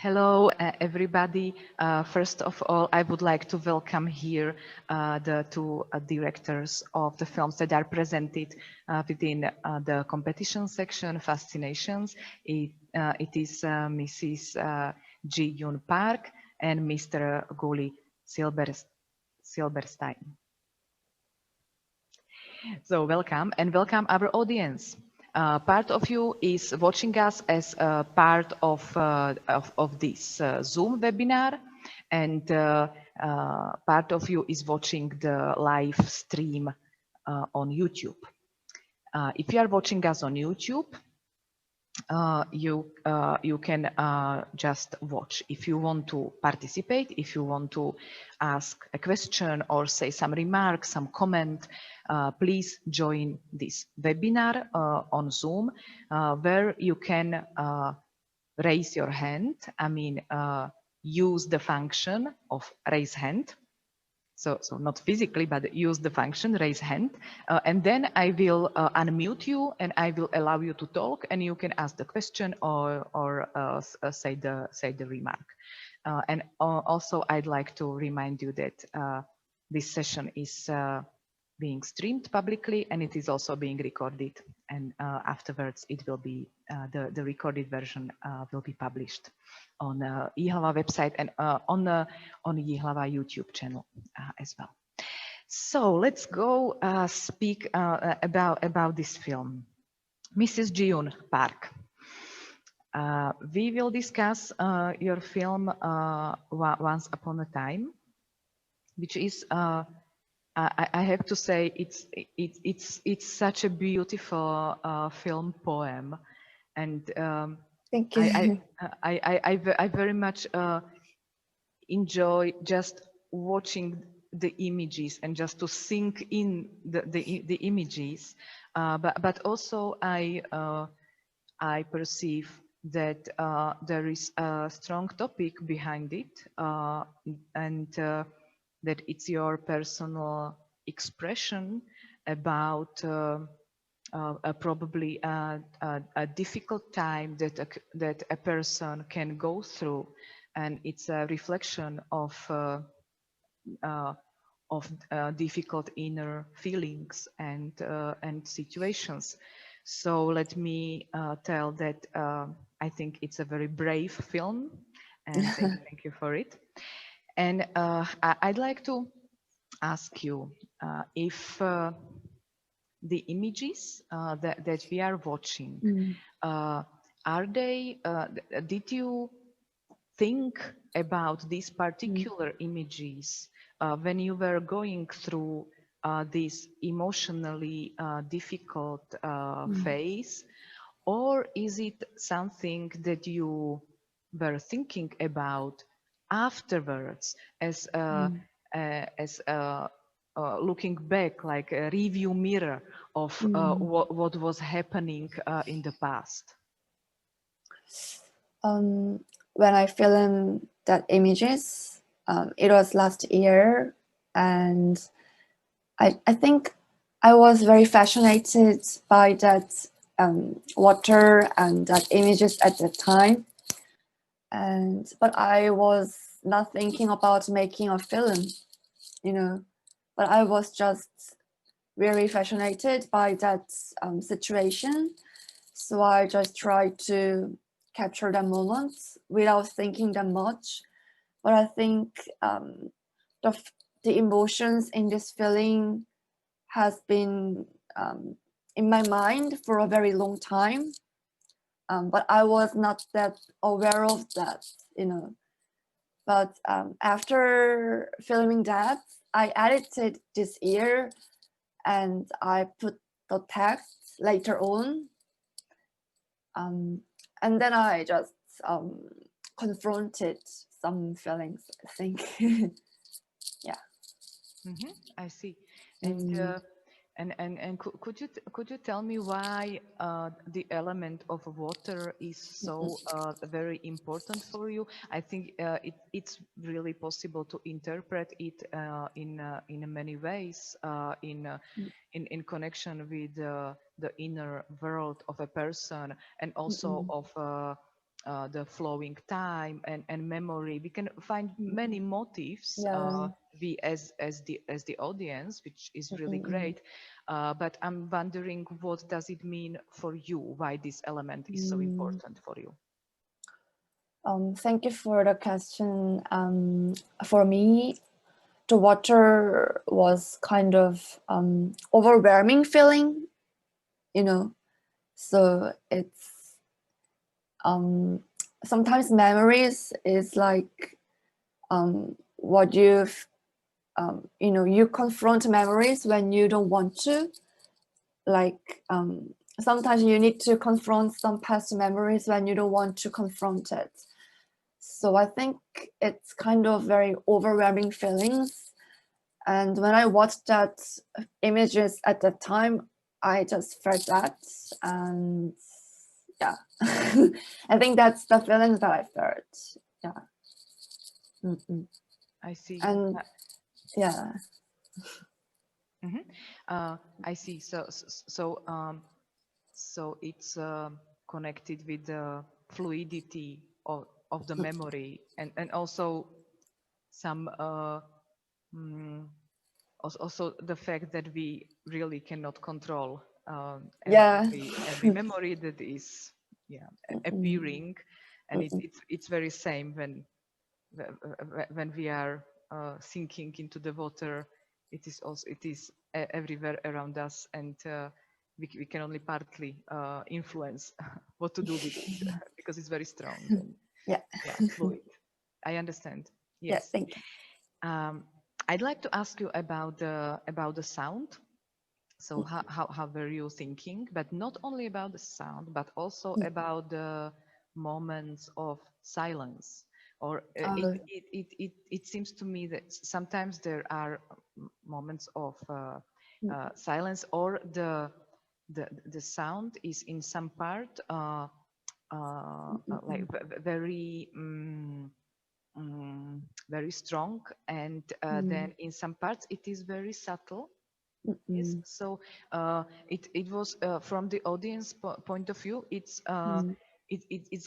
Hello, everybody. First of all, I would like to welcome here the two directors of the films that are presented within the competition section, Fascinations. It is Mrs. Yoon Park and Mr. Guli Silberstein. So welcome and welcome our audience. Part of you is watching us as a part of this Zoom webinar, and part of you is watching the live stream on YouTube. If you are watching us on YouTube, you can just watch. If you want to participate, if you want to ask a question or say some remarks, some comment, please join this webinar on Zoom, where you can raise your hand. I mean, use the function of raise hand. So not physically, but use the function raise hand. And then I will unmute you and I will allow you to talk, and you can ask the question or say the remark. And also I'd like to remind you that this session is being streamed publicly, and it is also being recorded. And afterwards it will be, the recorded version will be published on Ji.hlava website and on Ji.hlava YouTube channel as well. So let's go speak about this film, Mrs. Yoon Park. We will discuss your film Once Upon a Time, which is I have to say it's such a beautiful film poem, and Thank you. I very much enjoy just watching the images and just to sink in the images, but also I perceive that there is a strong topic behind it, and that it's your personal expression about probably a difficult time that a person can go through, and it's a reflection of difficult inner feelings and situations. So let me tell that I think it's a very brave film, and thank you for it. And I'd like to ask you if the images that we are watching, are they, did you think about these particular images when you were going through this emotionally difficult phase, or is it something that you were thinking about afterwards as looking back, like a review mirror of what was happening in the past? When I filmed that images, it was last year, and I think I was very fascinated by that water and that images at the time, but I was not thinking about making a film, but I was just very fascinated by that situation. So I just tried to capture the moments without thinking that much. But I think the emotions in this feeling has been in my mind for a very long time. But I was not that aware of that, But after filming that, I edited this year, and I put the text later on. And then I just confronted some feelings, I think. Yeah. I see. And could you tell me why the element of water is so very important for you? I think it's really possible to interpret it in many ways, in connection with the inner world of a person, and also of the flowing time and memory. We can find many motifs. Yeah. We as the audience, which is really great. But I'm wondering, what does it mean for you? Why this element is so important for you? Thank you for the question. For me, the water was kind of overwhelming feeling, you know. So it's sometimes memories is like what you've you confront memories when you don't want to. Like sometimes you need to confront some past memories when you don't want to confront it. So I think it's kind of very overwhelming feelings. And when I watched that images at that time, I just felt that. And yeah, I think that's the feelings that I felt. Yeah. I see. And yeah. I see. So it's connected with the fluidity of the memory, and also some also the fact that we really cannot control Yeah. every memory that is appearing, and it's very same when we are sinking into the water. It is everywhere around us, and we can only partly influence what to do with it because it's very strong and Yeah. fluid. I understand. Yeah, Yes. thank you. I'd like to ask you about the sound. So how were you thinking? But not only about the sound, but also about the moments of silence. Or it seems to me that sometimes there are moments of silence, or the sound is in some part like very very strong, and then in some parts it is very subtle. Yes, so it was from the audience point of view. It's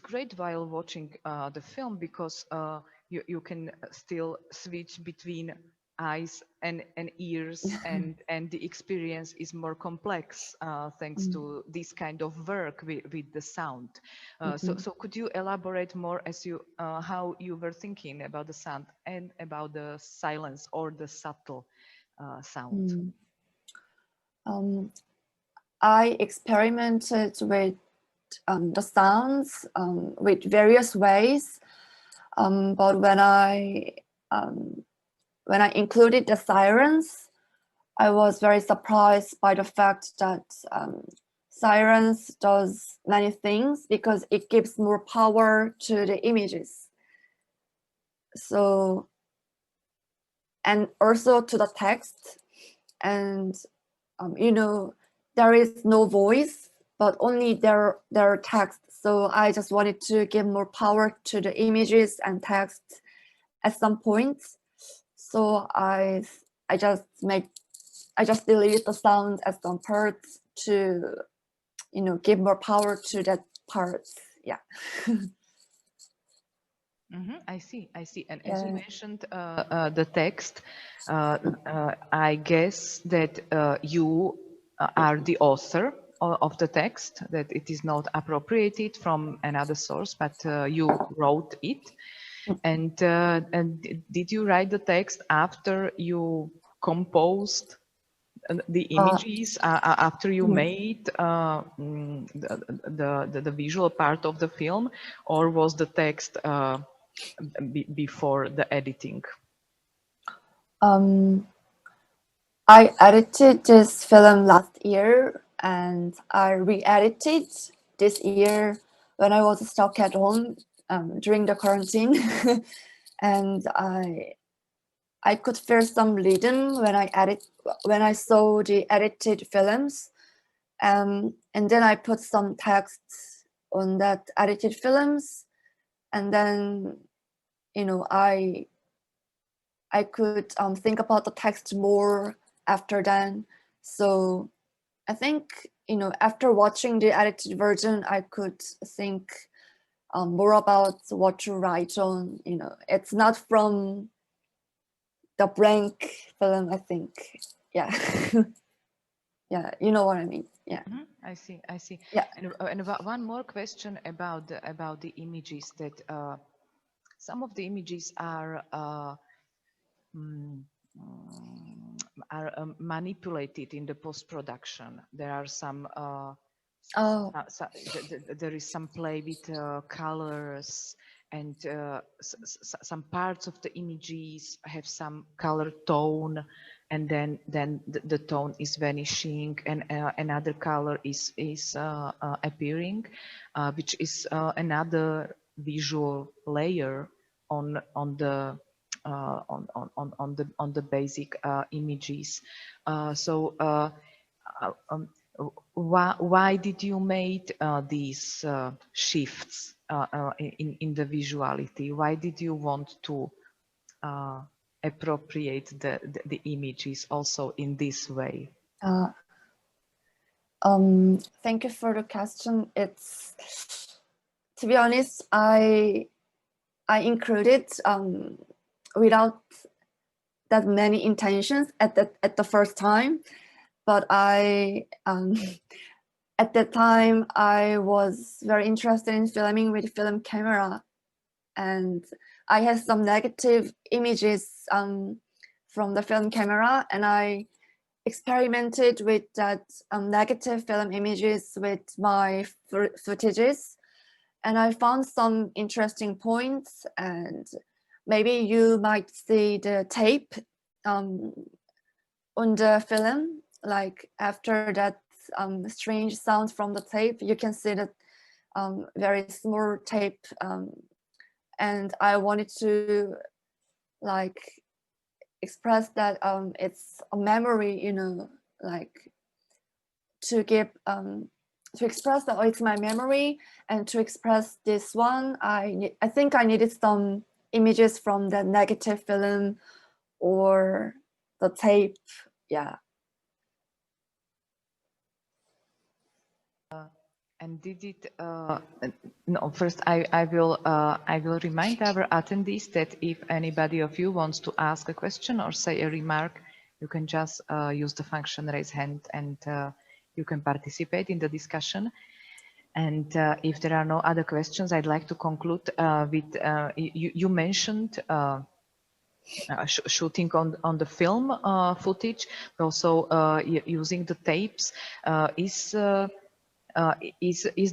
great while watching the film, because you can still switch between eyes and ears, and the experience is more complex thanks to this kind of work with the sound. So could you elaborate more as you how you were thinking about the sound and about the silence or the subtle sound? I experimented with the sounds with various ways, but when I included the sirens, I was very surprised by the fact that sirens does many things because it gives more power to the images. So, and also to the text, and there is no voice, but only their text. So I just wanted to give more power to the images and text at some point. So I just deleted the sound at some parts to give more power to that part. Yeah. I see. And as you mentioned the text, I guess that you are the author of the text, that it is not appropriated from another source, but you wrote it. And did you write the text after you composed the images, after you made the visual part of the film, or was the text before the editing? I edited this film last year, and I re-edited this year when I was stuck at home during the quarantine. And I could feel some rhythm when I saw the edited films, and then I put some text on that edited films, and then I could think about the text more after then. So I think after watching the edited version, I could think more about what to write on. It's not from the blank film, I think. Yeah. Yeah, you know what I mean. Yeah. I see. Yeah. And about one more question about the images, that some of the images are manipulated in the post-production. There are some there is some play with colors, and some parts of the images have some color tone, and then the tone is vanishing, and another color is appearing, which is another visual layer on the basic images. Why did you make these shifts in the visuality? Why did you want to appropriate the images also in this way? Thank you for the question. It's, to be honest, I included without that many intentions at the first time, but I at that time I was very interested in filming with film camera, and I had some negative images from the film camera, and I experimented with that negative film images with my footages, and I found some interesting points. And maybe you might see the tape on the film, like after that strange sound from the tape, you can see that very small tape, and I wanted to like express that it's a memory, like to give to express that it's my memory. And to express this one, I think I needed some images from the negative film or the tape. Yeah. And did it? No. First, I will remind our attendees that if anybody of you wants to ask a question or say a remark, you can just use the function raise hand, and you can participate in the discussion. And if there are no other questions, I'd like to conclude with you mentioned shooting on the film footage, also using the tapes. Is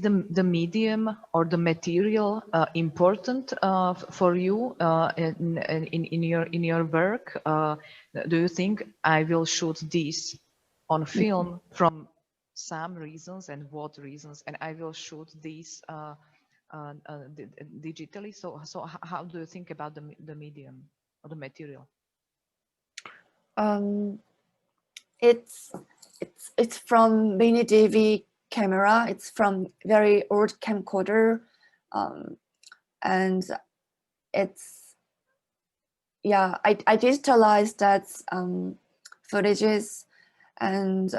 the medium or the material important for you in your work? Do you think I will shoot this on film from some reasons, and what reasons, and I will shoot this digitally? So how do you think about the medium or the material? It's from mini DV camera. It's from very old camcorder, and it's, yeah, I digitalized that footages, and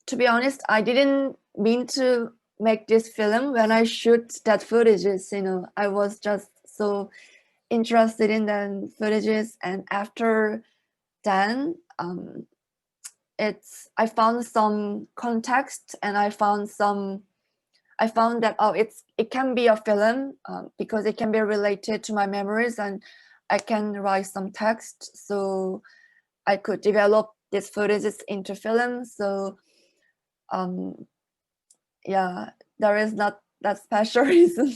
to be honest, I didn't mean to make this film when I shoot that footages. I was just so interested in the footages, and after then I found some context, and I found that it can be a film because it can be related to my memories, and I can write some text, so I could develop these footages into film. So yeah, there is not that special reason.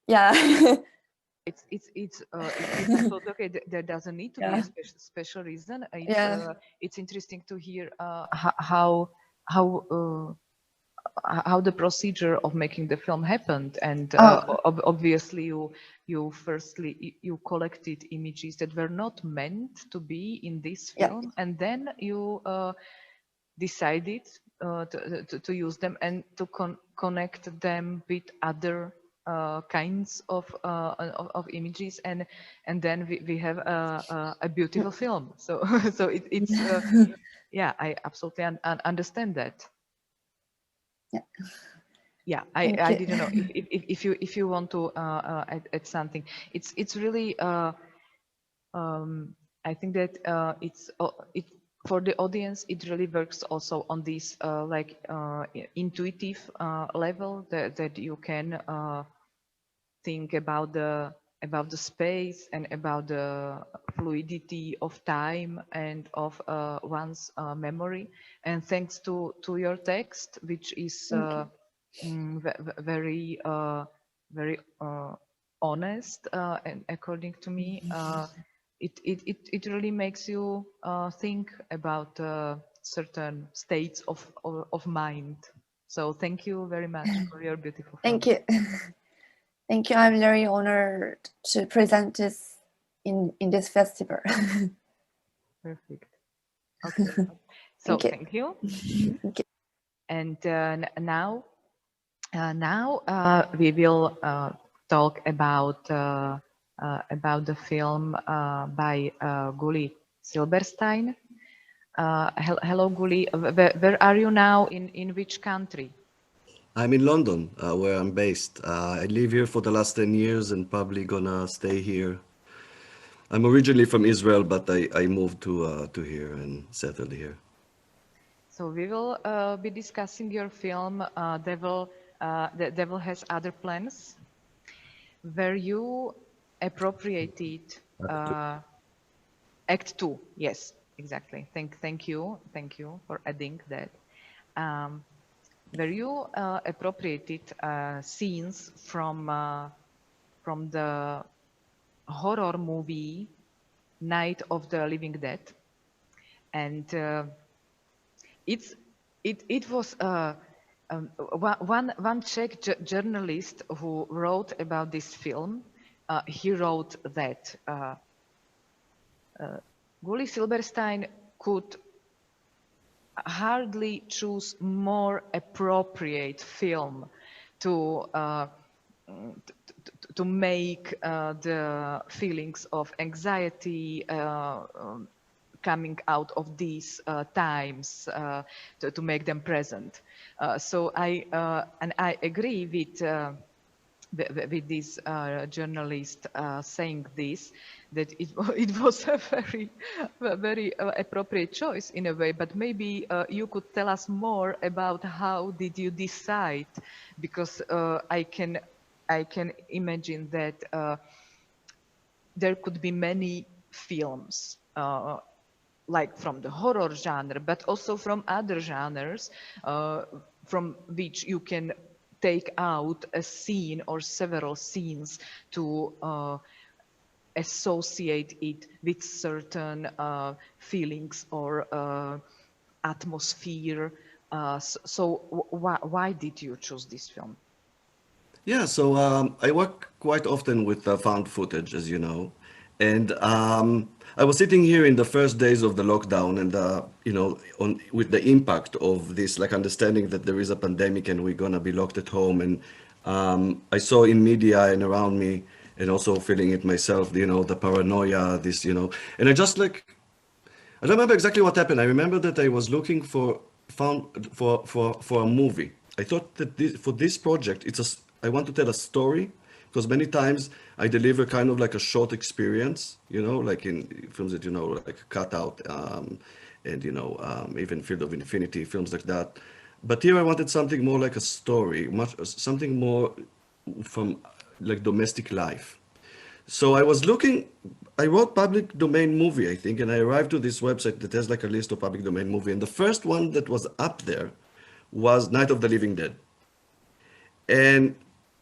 Yeah. It's okay. There doesn't need to be a special reason. It's interesting to hear how the procedure of making the film happened, and obviously you firstly collected images that were not meant to be in this film, and then you decided to use them and to connect them with other kinds of images, and then we have a beautiful film. So it's yeah, I absolutely understand that. Yeah. Yeah, Thank I you. didn't know if you want to add something. It's really I think that it for the audience it really works also on this like intuitive level that you can think about the space and about the fluidity of time and of one's memory. And thanks to your text, which is very honest, and according to me, it really makes you think about certain states of mind. So thank you very much for your beautiful film. Thank you. Thank you. I'm very honored to present this in this festival. Perfect. Okay. So Thank you. thank you. Thank you. And now we will talk about the film by Guli Silberstein. Hello, Guli. Where are you now? In which country? I'm in London, where I'm based. I live here for the last 10 years and probably gonna stay here. I'm originally from Israel, but I moved to here and settled here. So we will be discussing your film, The Devil Has Other Plans, where you appropriated Act 2. Yes, exactly. Thank you for adding that. Where you appropriated scenes from the horror movie Night of the Living Dead, and it was one Czech journalist who wrote about this film. He wrote that Guli Silberstein could hardly choose more appropriate film to make the feelings of anxiety coming out of these times to make them present. So I agree with this journalist saying this, that it was a very appropriate choice in a way. But maybe you could tell us more about how did you decide, because I can imagine that there could be many films like from the horror genre, but also from other genres, from which you can take out a scene or several scenes to associate it with certain feelings or atmosphere. So why did you choose this film? Yeah, so I work quite often with found footage, as you know. And I was sitting here in the first days of the lockdown and, with the impact of this, like understanding that there is a pandemic and we're going to be locked at home. And I saw in media and around me, and also feeling it myself, the paranoia, and I just I don't remember exactly what happened. I remember that I was looking for a movie. I thought that for this project, I want to tell a story, because many times I deliver kind of like a short experience, like in films that like Cut Out, and even Field of Infinity, films like that. But here I wanted something more like a story, something more from like domestic life. So I wrote public domain movie, I think, and I arrived to this website that has like a list of public domain movie. And the first one that was up there was Night of the Living Dead. And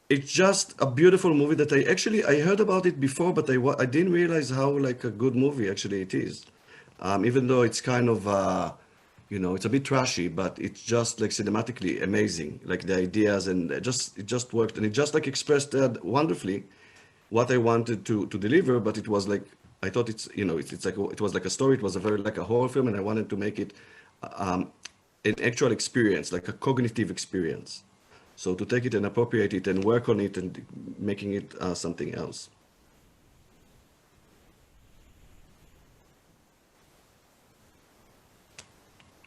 it's just a beautiful movie that I heard about it before, but I didn't realize how like a good movie actually it is. Even though it's kind of, it's a bit trashy, but it's just like cinematically amazing. Like the ideas and it just worked. And it just like expressed wonderfully what I wanted to deliver, but it was like I thought it was like a story. It was a very like a horror film, and I wanted to make it an actual experience, like a cognitive experience. So to take it and appropriate it and work on it and making it something else.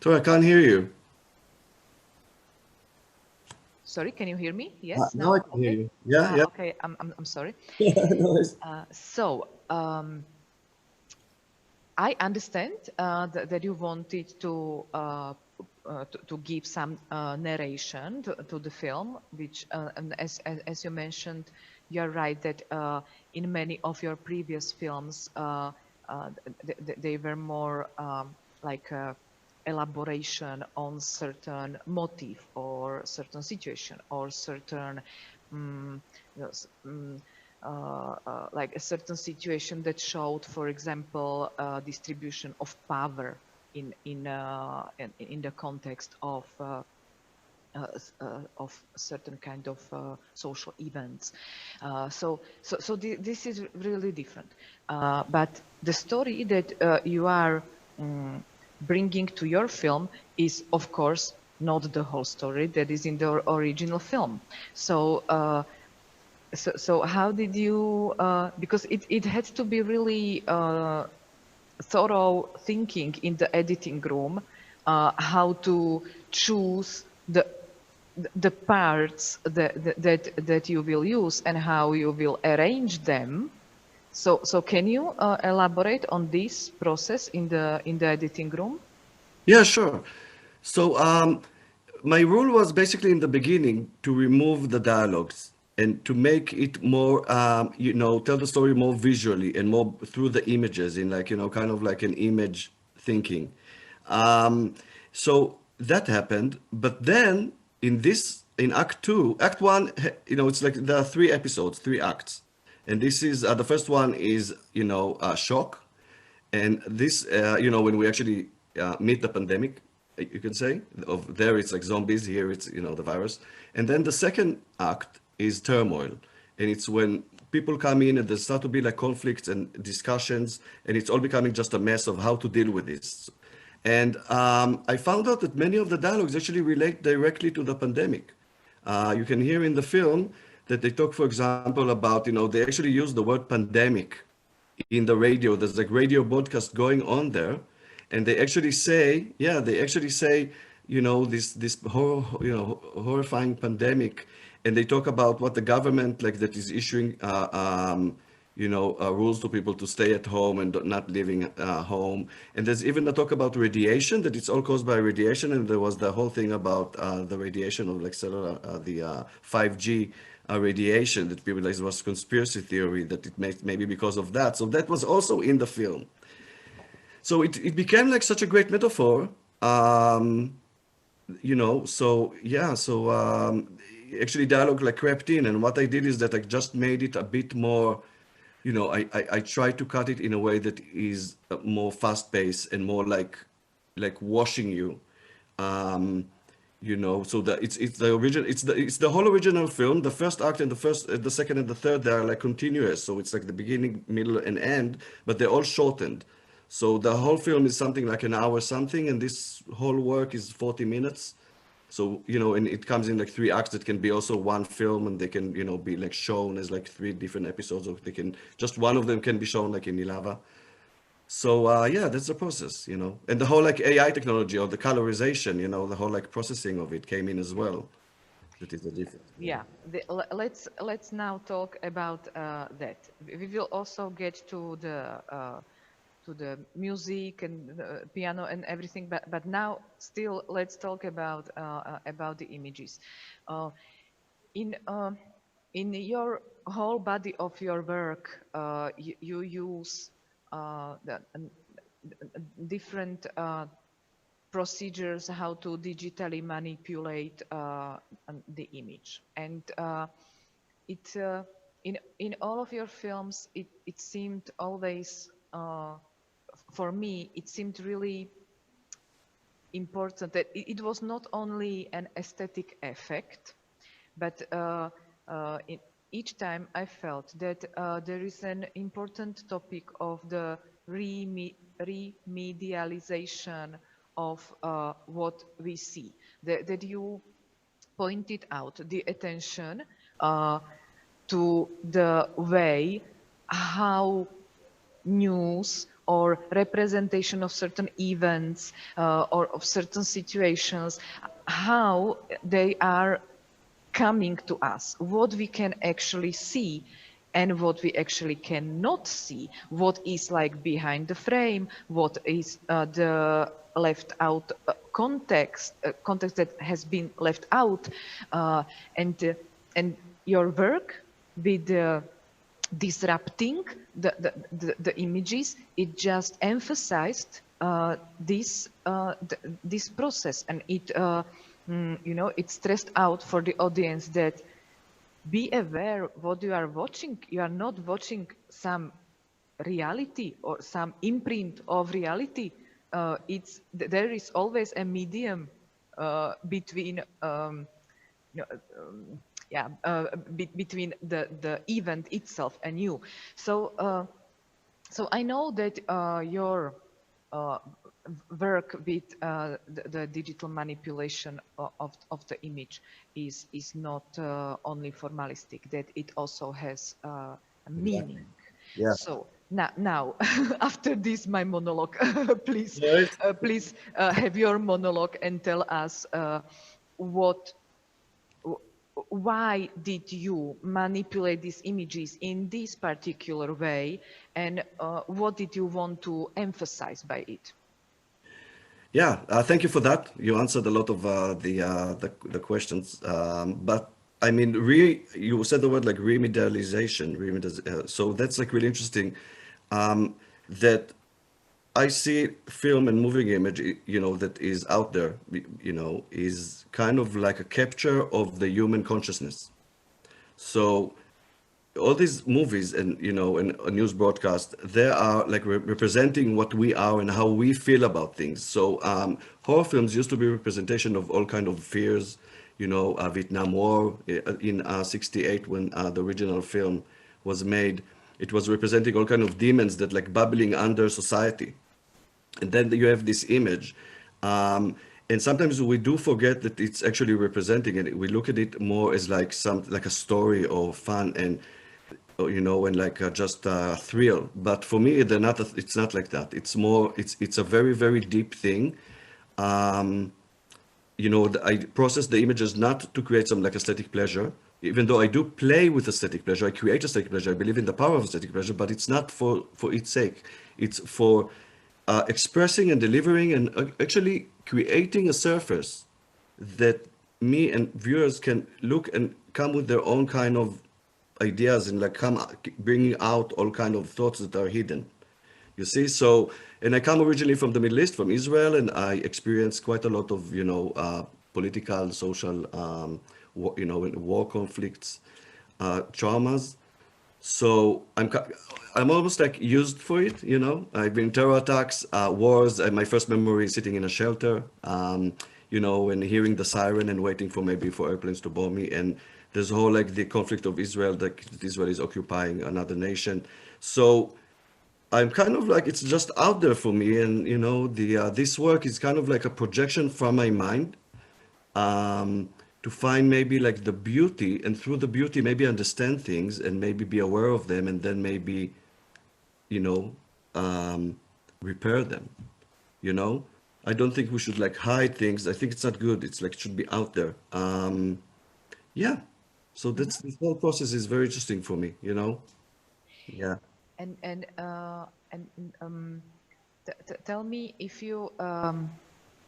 Sorry, I can't hear you. Sorry, can you hear me? Yes. Now I can hear you. Yeah, yeah. Okay, I'm sorry. No worries. I understand that you wanted to give some narration to the film, which, and as you mentioned, you're right that in many of your previous films, they were more like elaboration on certain motive or certain situation or certain like a certain situation that showed, for example, distribution of power in the context of certain kind of social events. So this is really different. But the story that you are bringing to your film is, of course, not the whole story that is in the original film. So how did you, because it had to be really thorough thinking in the editing room, how to choose the parts that you will use and how you will arrange them. So can you elaborate on this process in the editing room? Yeah, sure. So my rule was basically in the beginning to remove the dialogues and to make it more, tell the story more visually and more through the images in like, kind of like an image thinking. So that happened. But then in Act 2, Act 1, it's like there are 3 episodes, 3 acts. And this is, the first one is, shock. And this, when we actually meet the pandemic, you can say, of there it's like zombies, here it's, the virus. And then the second act is turmoil. And it's when people come in and there start to be like conflicts and discussions, and it's all becoming just a mess of how to deal with this. And I found out that many of the dialogues actually relate directly to the pandemic. You can hear in the film that they talk, for example, about, they actually use the word pandemic in the radio. There's like radio broadcast going on there, and they actually say, this horrifying pandemic, and they talk about what the government like that is issuing, rules to people to stay at home and not living home. And there's even a talk about radiation, that it's all caused by radiation. And there was the whole thing about the radiation of like cellular, the 5G radiation, that people like, it was conspiracy theory that it maybe because of that. So that was also in the film. So it became like such a great metaphor. Actually dialogue like crept in, and what I did is that I just made it a bit more, I tried to cut it in a way that is more fast-paced and more like washing you. So that it's the original, it's the whole original film. The first act and the second and the third, they are like continuous. So it's like the beginning, middle, and end, but they're all shortened. So the whole film is something like an hour something, and this whole work is 40 minutes. So, and it comes in like 3 acts that can be also one film, and they can, be like shown as like 3 different episodes, or just one of them can be shown like in Ji.hlava. So, yeah, that's the process, and the whole like AI technology or the colorization, the whole like processing of it came in as well. That is the difference. Yeah, let's now talk about that. We will also get to the music and piano and everything, but now still let's talk about the images. In your whole body of your work, you use the different procedures how to digitally manipulate the image, and in all of your films it seemed always, for me it seemed really important that it was not only an aesthetic effect, but in each time I felt that there is an important topic of the remedialization of what we see, that you pointed out the attention to the way how news or representation of certain events or of certain situations, how they are coming to us, what we can actually see and what we actually cannot see, what is like behind the frame, what is the left out context that has been left out, and your work with disrupting the images, it just emphasized this process, and it it stressed out for the audience that be aware what you are watching. You are not watching some reality or some imprint of reality. There is always a medium between between the event itself and you. So so I know that your work with the digital manipulation of the image is not only formalistic, that it also has a meaning. Yeah. So now after this my monologue, please Right. please have your monologue and tell us why did you manipulate these images in this particular way, and what did you want to emphasize by it? Yeah, thank you for that. You answered a lot of the questions, but I mean, you said the word like remedialization, so that's like really interesting. That I see film and moving image, that is out there, is kind of like a capture of the human consciousness. So all these movies and and a news broadcast, they are like representing what we are and how we feel about things. So horror films used to be representation of all kind of fears, Vietnam War in 68 when the original film was made. It was representing all kind of demons that like bubbling under society. And then you have this image, and sometimes we do forget that it's actually representing it. We look at it more as like like a story or fun and and like just a thrill. But for me, it's not like that. It's more, it's a very, very deep thing. I process the images not to create some like aesthetic pleasure, even though I do play with aesthetic pleasure. I create aesthetic pleasure. I believe in the power of aesthetic pleasure, but it's not for its sake. It's for expressing and delivering and actually creating a surface that me and viewers can look and come with their own kind of ideas and like come bringing out all kind of thoughts that are hidden. You see, so, and I come originally from the Middle East, from Israel, and I experienced quite a lot of political, social, war conflicts, traumas. So I'm almost like used for it, I've been terror attacks, wars, and my first memory is sitting in a shelter, and hearing the siren and waiting for airplanes to bomb me. And there's whole like the conflict of Israel, that Israel is occupying another nation. So I'm kind of like, it's just out there for me. And, this work is kind of like a projection from my mind, to find maybe like the beauty, and through the beauty maybe understand things and maybe be aware of them, and then maybe repair them. I don't think we should like hide things. I think it's not good. It's like it should be out there. Yeah, so this whole process is very interesting for me. Yeah. And tell me if you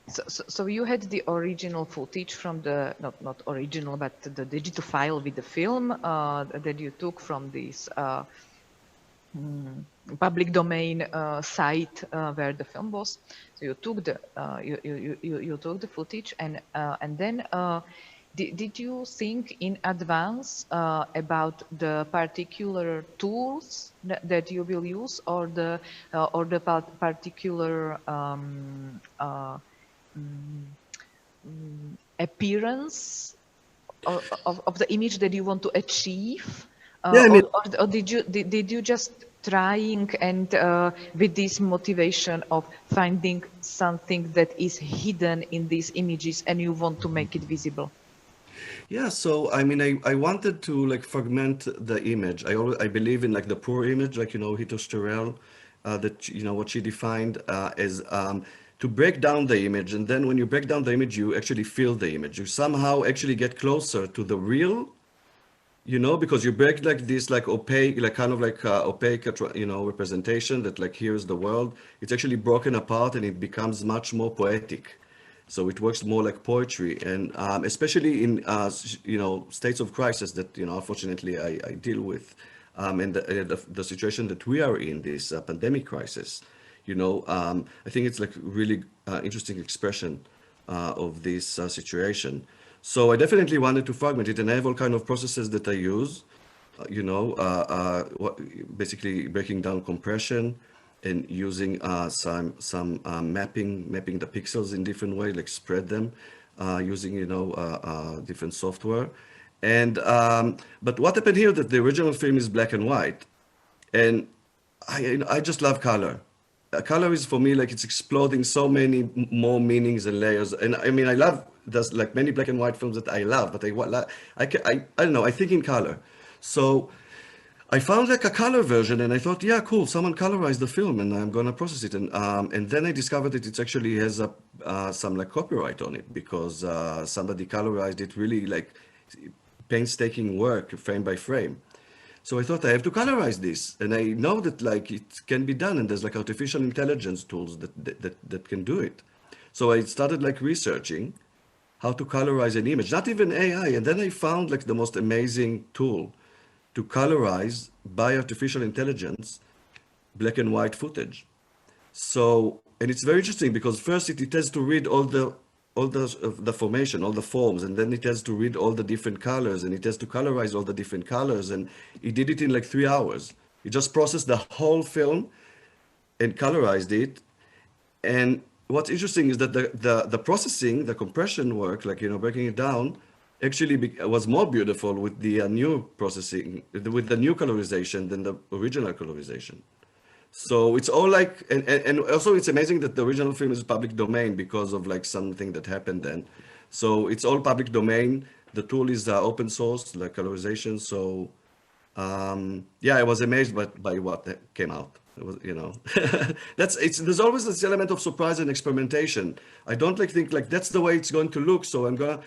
so you had the original footage from the not original, but the digital file with the film that you took from this public domain site where the film was. So you took the you took the footage, and then did you think in advance about the particular tools that you will use, or the particular appearance of the image that you want to achieve? Yeah, I mean, or did you just trying and with this motivation of finding something that is hidden in these images and you want to make it visible? yeah, so I mean, I wanted to like fragment the image. I believe in like the poor image, like Hito Starrell, that what she defined as to break down the image. And then when you break down the image, you actually feel the image. You somehow actually get closer to the real, you know, because you break like this, like opaque, like kind of like opaque, you know, representation that like here's the world. It's actually broken apart and it becomes much more poetic. So it works more like poetry, and especially in you know, states of crisis that, you know, unfortunately I deal with, and the situation that we are in, this pandemic crisis. You know, I think it's like really interesting expression of this situation. So I definitely wanted to fragment it, and I have all kind of processes that I use. You know, basically breaking down compression and using some mapping the pixels in different way, like spread them using, you know, different software. And but what happened here that the original film is black and white, and I just love color. Color is for me like it's exploding so many more meanings and layers. And I mean, I love there's like many black and white films that I love, but I don't know. I think in color. So I found like a color version, and I thought, yeah, cool. Someone colorized the film, and I'm gonna process it. And then I discovered that it actually has a some like copyright on it because somebody colorized it really like painstaking work, frame by frame. So I thought I have to colorize this, and I know that like it can be done, and there's like artificial intelligence tools that can do it. So I started like researching how to colorize an image, not even AI, and then I found like the most amazing tool to colorize by artificial intelligence black and white footage. So, and it's very interesting because first it has to read all the formation, all the forms, and then it has to read all the different colors, and it has to colorize all the different colors, and he did it in like 3 hours. He just processed the whole film and colorized it. And what's interesting is that the processing, the compression work, like, you know, breaking it down, actually was more beautiful with the new processing, with the new colorization than the original colorization. So it's all like, and also it's amazing that the original film is public domain because of like something that happened then. So it's all public domain. The tool is open source, like colorization. So yeah, I was amazed by what came out. It was, you know, there's always this element of surprise and experimentation. I don't like think like that's the way it's going to look. So I'm gonna,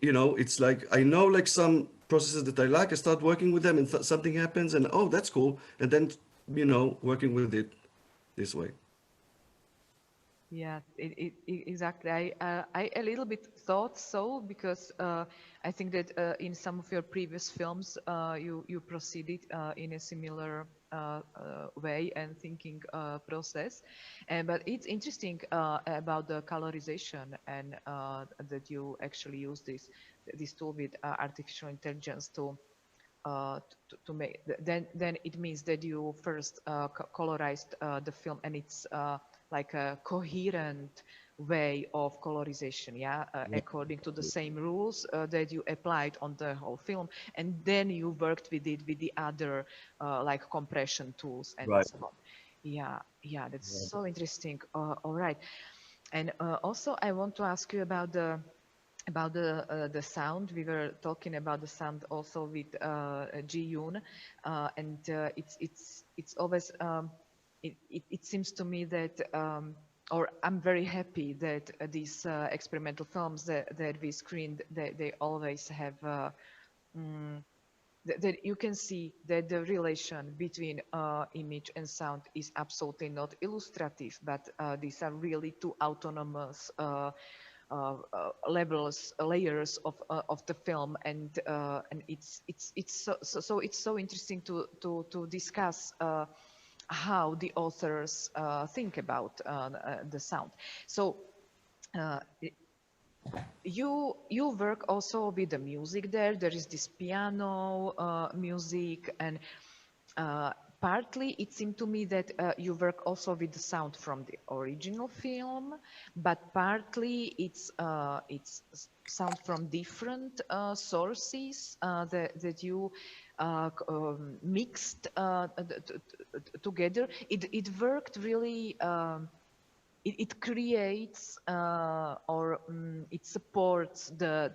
you know, it's like I know like some processes that I like. I start working with them, and something happens, and oh, that's cool. And then, you know, working with it this way. Yeah, exactly. I a little bit thought so because I think that in some of your previous films you proceeded in a similar way and thinking process, but it's interesting about the colorization and that you actually use this tool with artificial intelligence to make. Then it means that you first colorized the film, and it's like a coherent way of colorization, yeah, Yeah. according to the same rules that you applied on the whole film, and then you worked with it with the other like compression tools and Right. so on. Yeah, that's so interesting. All right, and also I want to ask you about the sound. We were talking about the sound also with Yoon, and it's always it seems to me that or I'm very happy that these experimental films that we screened, they always have that you can see that the relation between image and sound is absolutely not illustrative, but these are really two autonomous layers of the film, and it's so interesting to discuss how the authors think about the sound. So uh, you work also with the music there. There is this piano music, and partly it seemed to me that you work also with the sound from the original film, but partly it's sound from different sources that you mixed together. It worked really. It creates or it supports the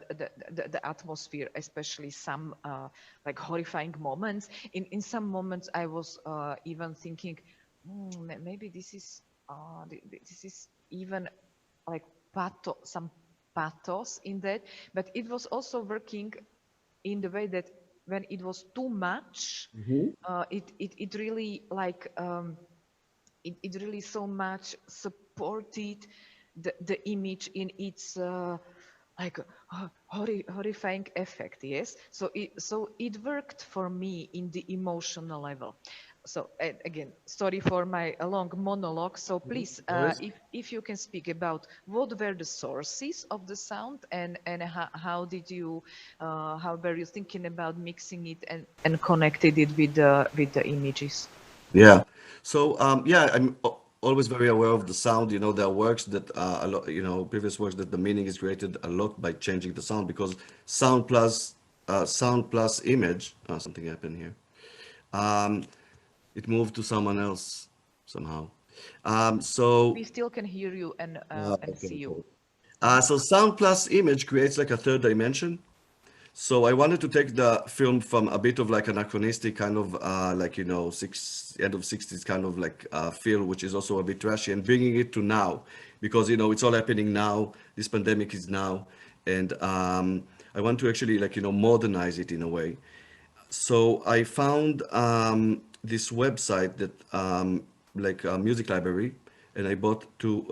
atmosphere, especially some like horrifying moments. In some moments, I was even thinking, maybe this is even like some pathos in that, but it was also working in the way that when it was too much, it really like it really so much supported the image in its like horrifying effect. Yes, so it worked for me in the emotional level. So again, sorry for my long monologue. So please, if you can speak about what were the sources of the sound, and how did you how were you thinking about mixing it and connected it with the images? Yeah. So yeah, I'm always very aware of the sound. You know, there are works that a lot, you know, previous works that the meaning is created a lot by changing the sound, because sound plus image. Something happened here. Um, it moved to someone else somehow. So We still can hear you and okay, see you. okay. So sound plus image creates like a third dimension. So I wanted to take the film from a bit of like anachronistic kind of like, you know, end of 60s kind of like feel, which is also a bit trashy, and bringing it to now, because, you know, it's all happening now. This pandemic is now. And I want to actually like, you know, modernize it in a way. So I found this website that like a music library, and I bought two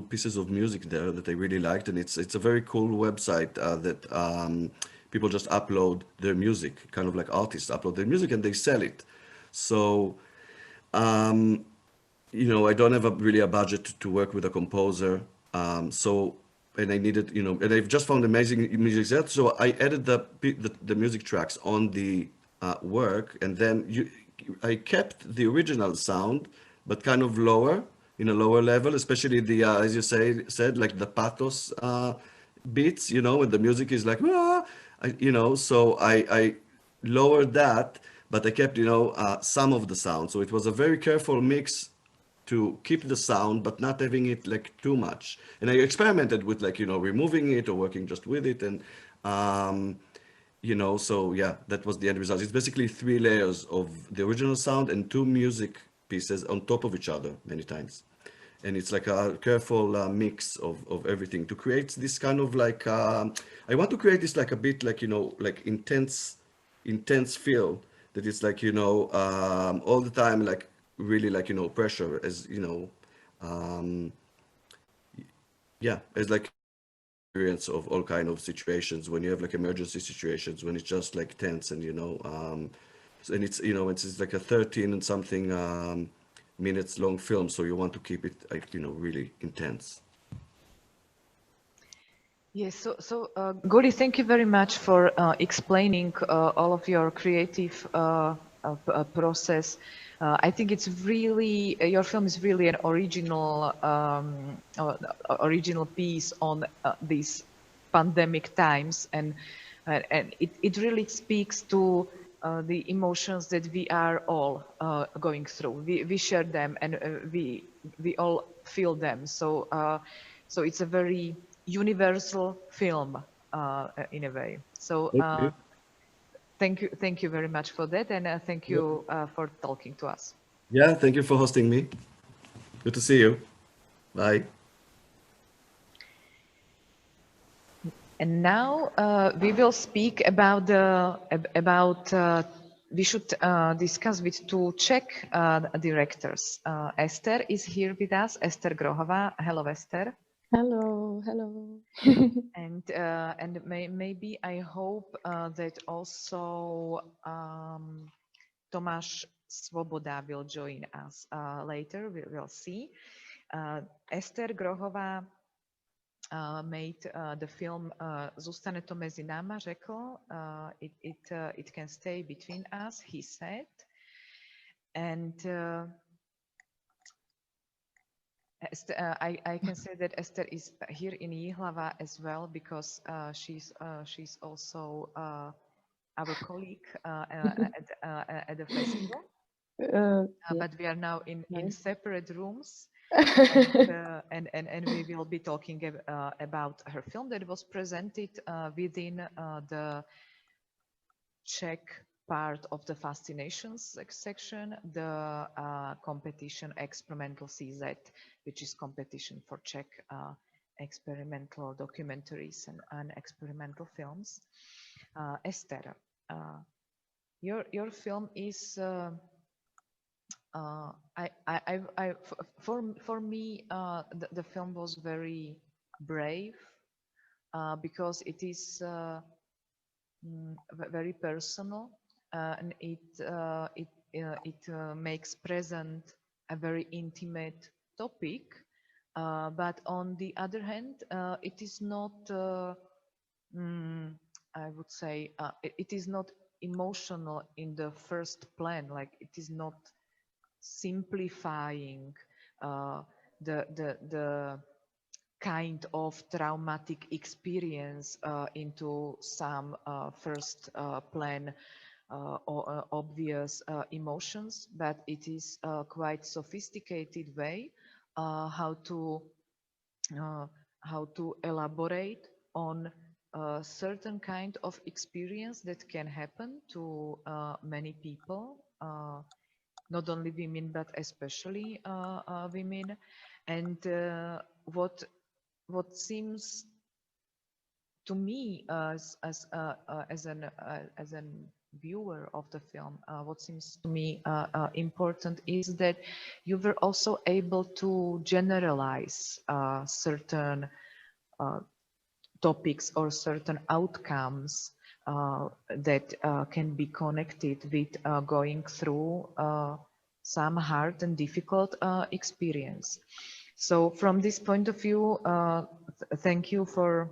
pieces of music there that I really liked, and it's a very cool website that people just upload their music, kind of like artists upload their music and they sell it. So you know, I don't have really a budget to work with a composer. So, and I needed, you know, and I've just found amazing music set. So I added the music tracks on the work, and then I kept the original sound, but kind of lower, in a lower level, especially the, as you said, like the pathos beats, you know, when the music is like, you know, so I lowered that, but I kept, you know, some of the sound. So it was a very careful mix to keep the sound, but not having it like too much. And I experimented with like, you know, removing it or working just with it. And, you know, so yeah, that was the end result. It's basically 3 layers of the original sound and two music pieces on top of each other many times. And it's like a careful mix of everything to create this kind of like, I want to create this like a bit like, you know, like intense feel that it's like, you know, all the time, like really like, you know, pressure as, you know, yeah, as like experience of all kind of situations when you have like emergency situations, when it's just like tense and, you know, and it's, you know, it's like a 13 and something minutes long film. So you want to keep it like, you know, really intense. Yes, so Guli, thank you very much for explaining all of your creative process. I think it's really, your film is really an original piece on these pandemic times, and it really speaks to the emotions that we are all going through. We share them, and we all feel them. So it's a very universal film in a way. So Okay. thank you very much for that, and thank you for talking to us. Yeah, thank you for hosting me. Good to see you. Bye. And now we will speak about we should discuss with two Czech directors. Ester is here with us, Ester Grohová. Hello, Ester. Hello, hello. And maybe I hope that also Tomáš Svoboda will join us later. We will see. Ester Grohová made the film Zůstane to mezi náma, řekl. It can stay between us, he said. And I can say that Ester is here in Ji.hlava as well, because she's also our colleague at the festival. Yeah, But we are now in nice. separate rooms, and we will be talking about her film that was presented within the Czech part of the fascinations section, the competition experimental CZ, which is competition for Czech experimental documentaries and experimental films. Ester, your film is for me the film was very brave because it is very personal and it makes present a very intimate topic, but on the other hand it is not I would say it is not emotional in the first plan, like it is not simplifying the kind of traumatic experience into some first plan or obvious emotions, but it is a quite sophisticated way how to elaborate on a certain kind of experience that can happen to many people, not only women but especially women. And what seems to me as an viewer of the film, what seems to me important is that you were also able to generalize certain topics or certain outcomes that can be connected with going through some hard and difficult experience. So from this point of view, thank you for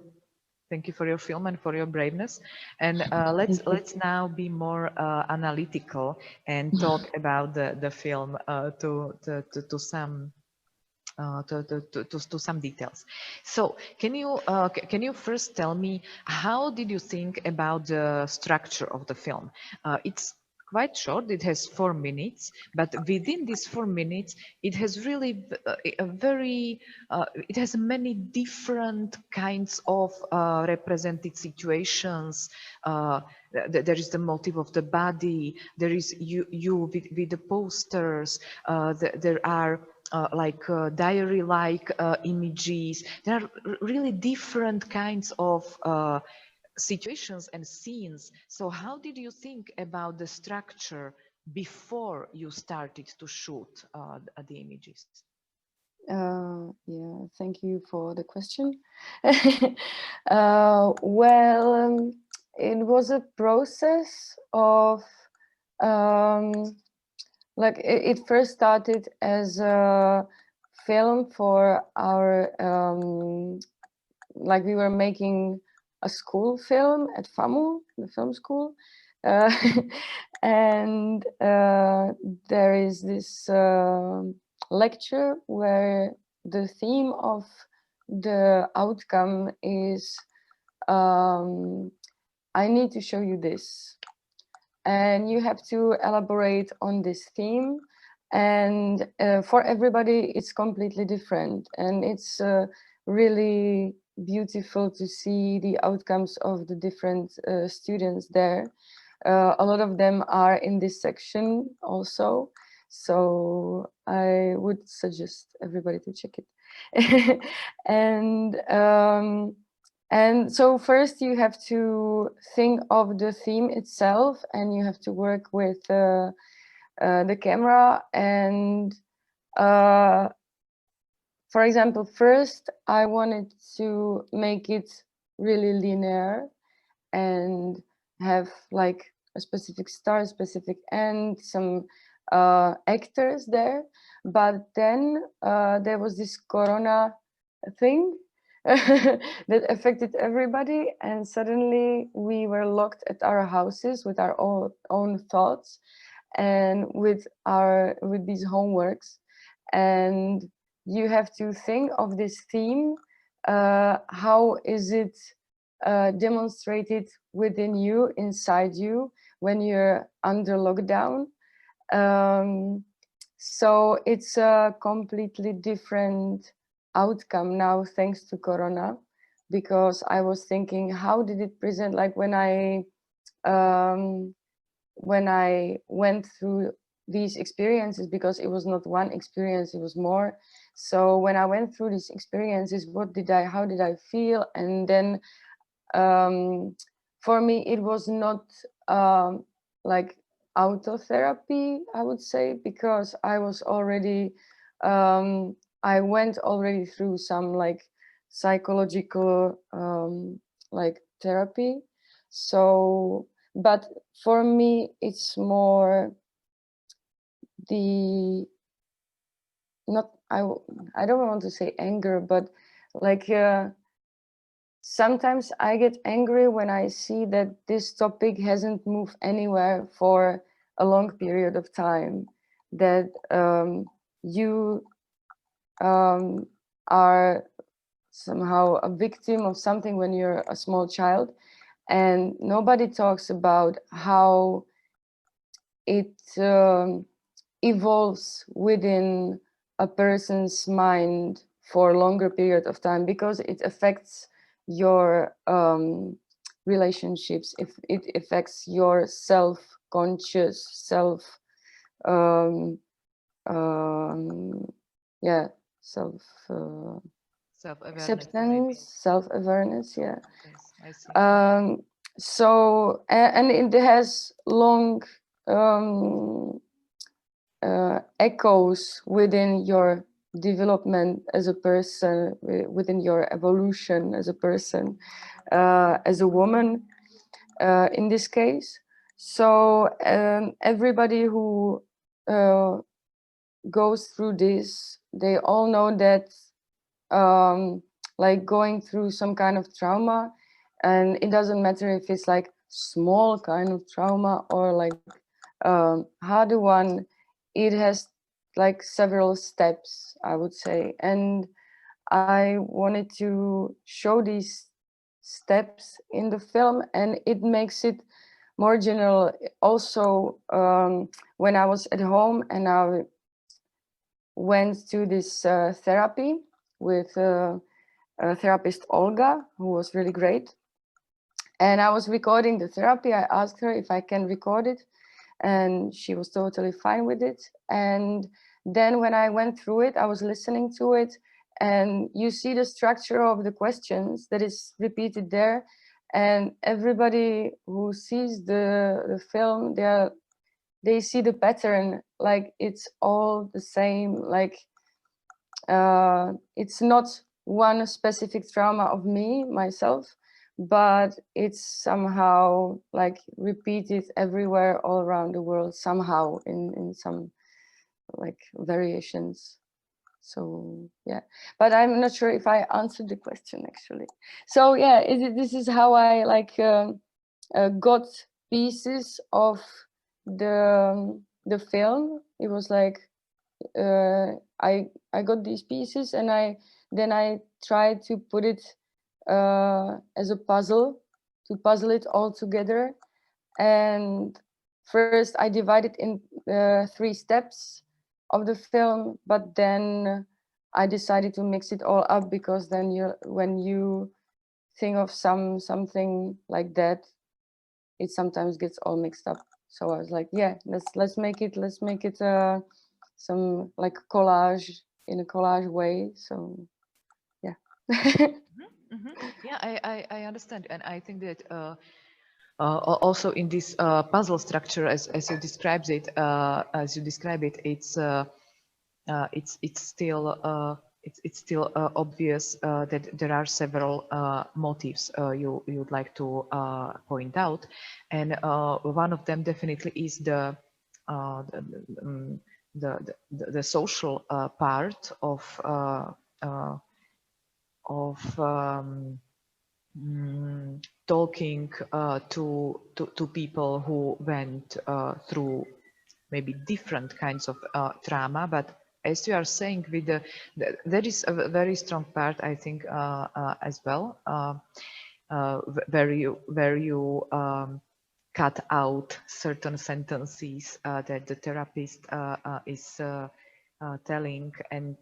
your film and for your braveness. And let's now be more analytical and talk about the film to some details. So can you first tell me, how did you think about the structure of the film? It's quite short, it has 4 minutes, but within these 4 minutes it has really it has many different kinds of represented situations. There is the motive of the body, there is you with the posters, there are diary-like images. There are really different kinds of situations and scenes. So how did you think about the structure before you started to shoot the images? Yeah, thank you for the question. Well, it was a process of like it first started as a film for our like we were making a school film at FAMU, the film school, and there is this lecture where the theme of the outcome is I need to show you this, and you have to elaborate on this theme, and for everybody it's completely different, and it's really beautiful to see the outcomes of the different students there. A lot of them are in this section also, so I would suggest everybody to check it. And so first you have to think of the theme itself, and you have to work with the camera. And for example, first I wanted to make it really linear and have like a specific start, specific end, some actors there. But then there was this Corona thing that affected everybody, and suddenly we were locked at our houses with our own thoughts and with these homeworks, and you have to think of this theme. How is it demonstrated within you, inside you, when you're under lockdown? So it's a completely different outcome now, thanks to Corona, because I was thinking, how did it present? Like when I when I went through these experiences, because it was not one experience, it was more. So when I went through these experiences, how did I feel? And then for me, it was not like autotherapy, I would say, because I was already, I went already through some like psychological like therapy. So, but for me, it's more the, not, I don't want to say anger, but like sometimes I get angry when I see that this topic hasn't moved anywhere for a long period of time, that you are somehow a victim of something when you're a small child, and nobody talks about how it evolves within a person's mind for a longer period of time, because it affects your relationships, if it affects your self-conscious, yeah, acceptance, self-awareness, yeah. Yes, I see. So, and it has long echoes within your development as a person, within your evolution as a person, as a woman, in this case. So everybody who goes through this, they all know that like going through some kind of trauma, and it doesn't matter if it's like small kind of trauma or like harder one, it has like several steps, I would say. And I wanted to show these steps in the film, and it makes it more general. Also, when I was at home and I went to this therapy with therapist Olga, who was really great, and I was recording the therapy. I asked her if I can record it, and she was totally fine with it. And then when I went through it, I was listening to it, and you see the structure of the questions that is repeated there, and everybody who sees the film, they see the pattern, like it's all the same, like it's not one specific trauma of myself, but it's somehow like repeated everywhere all around the world somehow in some like variations. So yeah, but I'm not sure if I answered the question actually. So yeah, this is how I like got pieces of the film. It was like I got these pieces, and then I tried to put it as a puzzle, to puzzle it all together. And first I divided in 3 steps of the film, but then I decided to mix it all up, because then when you think of something like that, it sometimes gets all mixed up. So I was like, yeah, let's make it some like collage, in a collage way. So yeah. Yeah, I understand, and I think that also in this puzzle structure, as you describe it, it's still obvious that there are several motives you would like to point out, and one of them definitely is the social part of talking to people who went through maybe different kinds of trauma. But as you are saying, with there is a very strong part, I think, as well, where you cut out certain sentences that the therapist is telling, and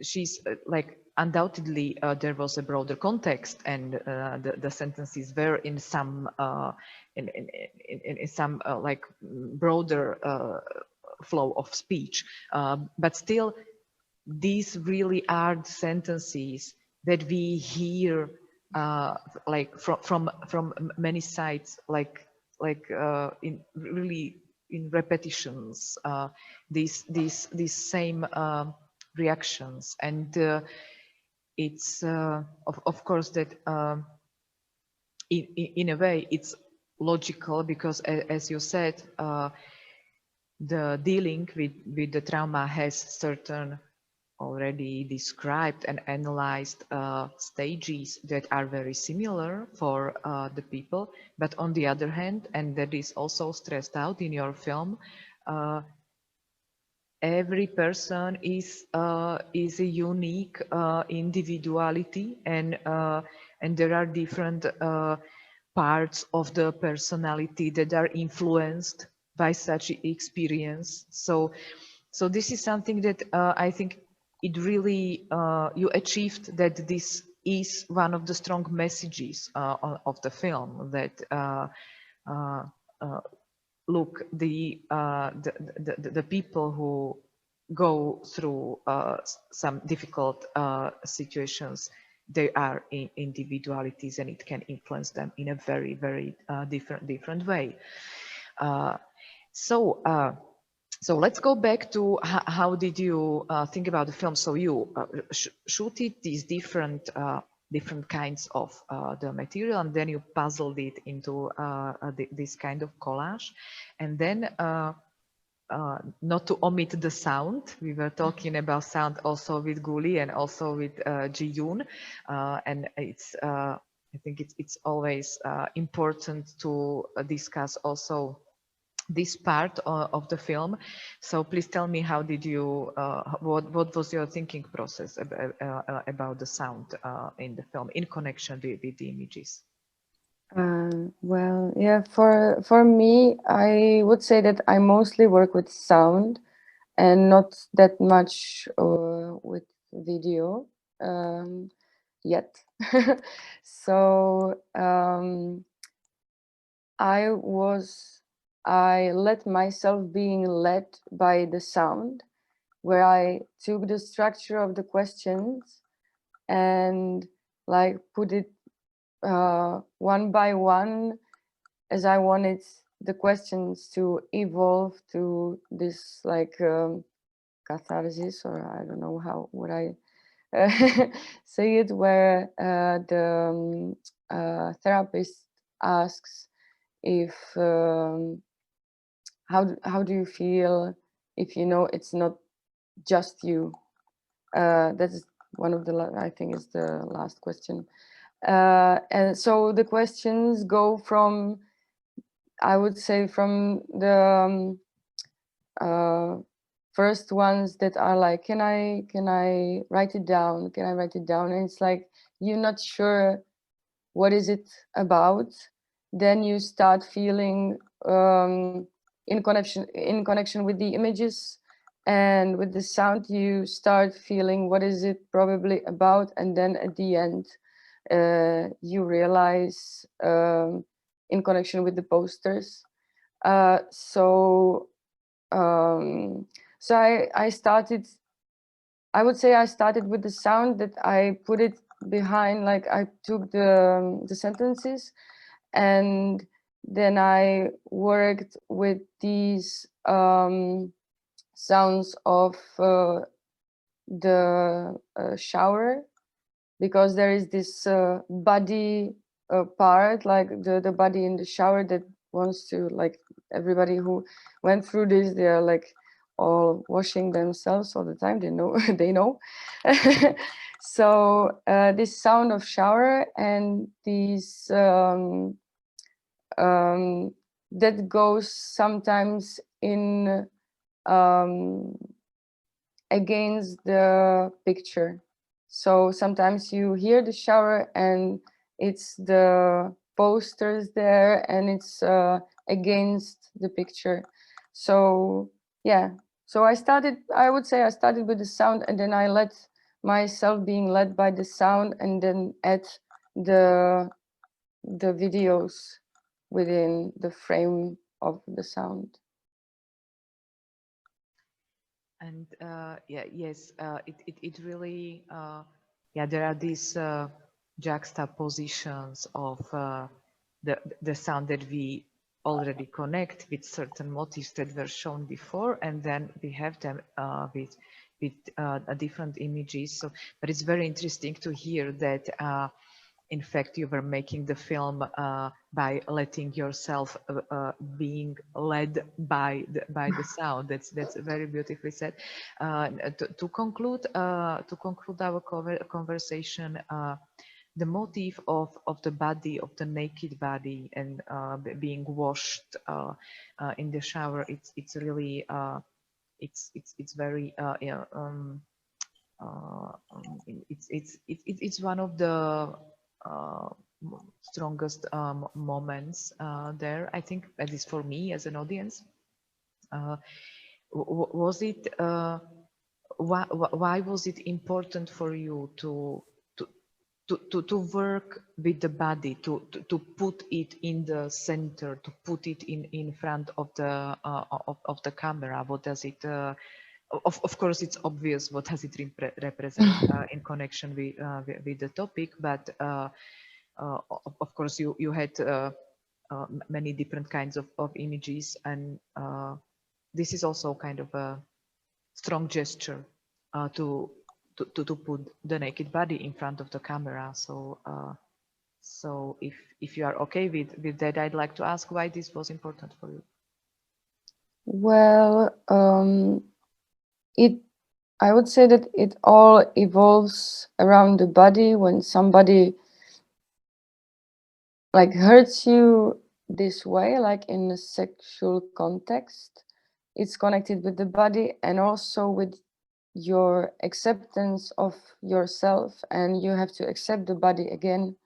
she's like undoubtedly there was a broader context, and the sentences were in some in some like broader flow of speech, but still these really are the sentences that we hear like from many sides, like in really in repetitions, these same reactions. And it's of course that in a way it's logical, because as you said, the dealing with the trauma has certain already described and analyzed stages that are very similar for the people. But on the other hand, and that is also stressed out in your film, every person is a unique individuality, and there are different parts of the personality that are influenced by such experience. So this is something that I think it really you achieved, that this is one of the strong messages of the film, that look, the people who go through some difficult situations, they are individualities, and it can influence them in a very, very different way. So let's go back to how did you think about the film? So you shooted these different kinds of the material, and then you puzzled it into this kind of collage. And then not to omit the sound, we were talking about sound also with Guli and also with Yoon, and it's I think it's always important to discuss also this part of the film. So please tell me, how did you, what was your thinking process about the sound in the film in connection with the images? Well, yeah, for me, I would say that I mostly work with sound and not that much with video yet. So I let myself being led by the sound, where I took the structure of the questions and like put it one by one, as I wanted the questions to evolve to this like catharsis, or I don't know how would I say it, where the therapist asks if how do you feel if you know it's not just you. That is one of the, I think is the last question. And so the questions go from, I would say, from the first ones that are like, can I write it down? Can I write it down? And it's like, you're not sure what is it about. Then you start feeling in connection with the images and with the sound, you start feeling what is it probably about. And then at the end, you realize in connection with the posters. So I started, I would say I started with the sound, that I put it behind, like I took the sentences, and then I worked with these sounds of the shower, because there is this body part, like the body in the shower, that wants to, like, everybody who went through this, they are like all washing themselves all the time, they know they know. So this sound of shower, and these that goes sometimes in against the picture. So sometimes you hear the shower and it's the posters there, and it's against the picture. So yeah, so I would say I started with the sound, and then I let myself being led by the sound and then add the videos within the frame of the sound. And yeah, yes, it really, yeah, there are these juxtapositions of the sound that we already connect with certain motifs that were shown before, and then we have them with different images. So, but it's very interesting to hear that in fact you were making the film by letting yourself being led by the sound. That's very beautifully said. To conclude our conversation, the motif of the body, of the naked body, and being washed in the shower, it's really it's very it's one of the strongest moments there, I think, at least for me as an audience. Was it why was it important for you to work with the body, to put it in the center, to put it in front of the camera? What does it of course, it's obvious what does it represent in connection with the topic, but of course you had many different kinds of images, and this is also kind of a strong gesture to put the naked body in front of the camera. So so if you are okay with that, I'd like to ask why this was important for you. Well, I would say that it all evolves around the body. When somebody like hurts you this way, like in a sexual context, it's connected with the body and also with your acceptance of yourself, and you have to accept the body again.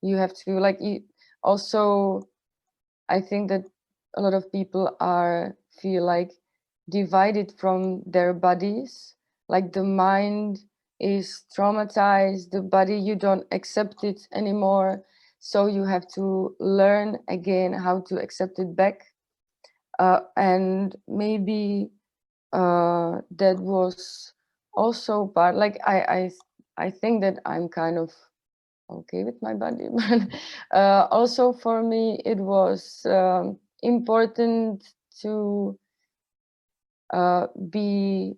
You have to like also, I think that a lot of people feel like divided from their bodies, like the mind is traumatized, the body, you don't accept it anymore, so you have to learn again how to accept it back. And maybe that was also part, like I think that I'm kind of okay with my body, but also for me it was important to be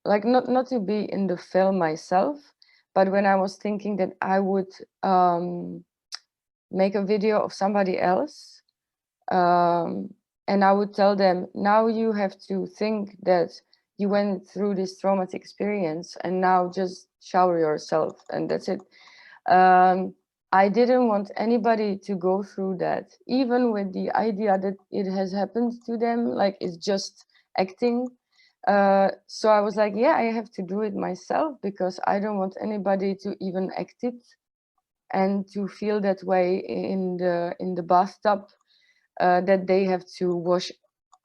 like not to be in the film myself, but when I was thinking that I would make a video of somebody else, and I would tell them, now you have to think that you went through this traumatic experience and now just shower yourself and that's it. I didn't want anybody to go through that, even with the idea that it has happened to them, like it's just acting. So I was like, yeah, I have to do it myself because I don't want anybody to even act it and to feel that way in the bathtub, that they have to wash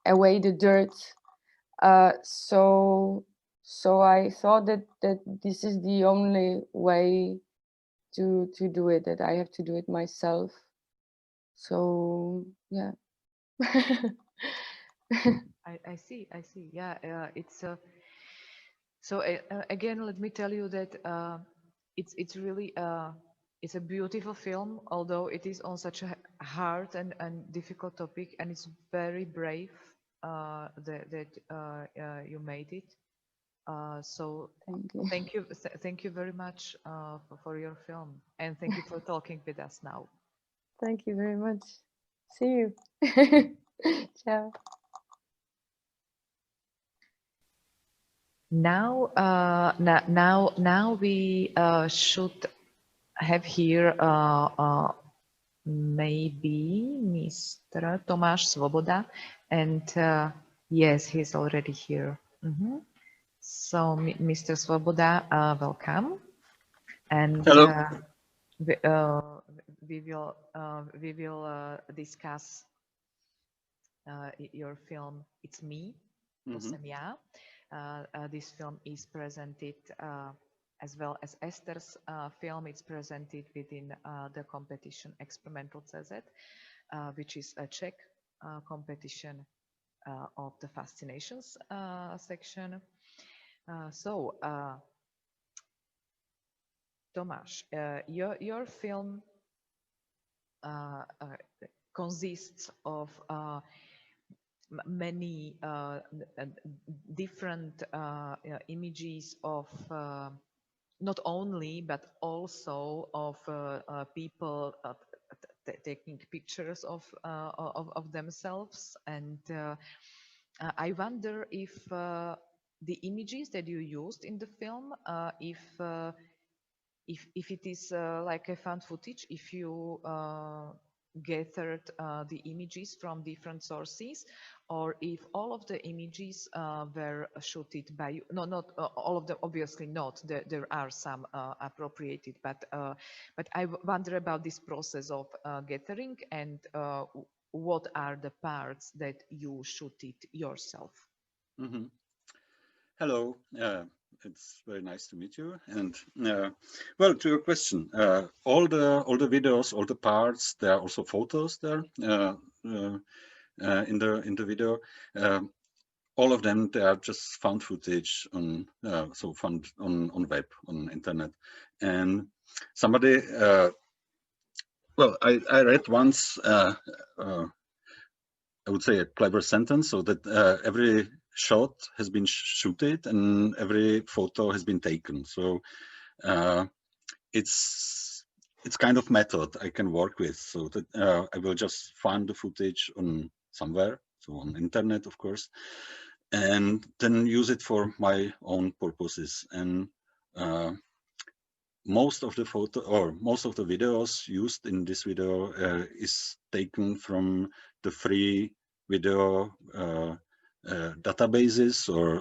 away the dirt. So I thought that this is the only way to do it, that I have to do it myself. So yeah. I see. Yeah, it's so again, let me tell you that it's really it's a beautiful film, although it is on such a hard and difficult topic, and it's very brave that you made it. So Thank you. thank you very much for your film, and thank you for talking with us now. Thank you very much. See you. Ciao. Now, now we should have here maybe Mr. Tomáš Svoboda, and yes, he's already here. So, Mr. Svoboda, welcome, and we will discuss your film. It's me, to jsem já. This film is presented as well as Ester's film. It's presented within the competition Experimental CZ, which is a Czech competition of the Fascinations section. So, Tomáš, your film consists of many different images of not only but also of people taking pictures of themselves, and I wonder if the images that you used in the film, if it is like a found footage, if you gathered the images from different sources, or if all of the images were shooted by you. No, not all of them, obviously not. There are some appropriated, but I wonder about this process of gathering, and what are the parts that you shooted yourself? Mm-hmm. Hello. It's very nice to meet you. And well, to your question, all the videos, all the parts, there are also photos there in the video. All of them, they are just found footage on so found on web, on internet. And somebody, well, I read once, I would say a clever sentence, so that every shot has been shooted and every photo has been taken. So it's kind of method I can work with, so that I will just find the footage on somewhere, so on internet, of course, and then use it for my own purposes. And most of the photo or most of the videos used in this video is taken from the free video databases or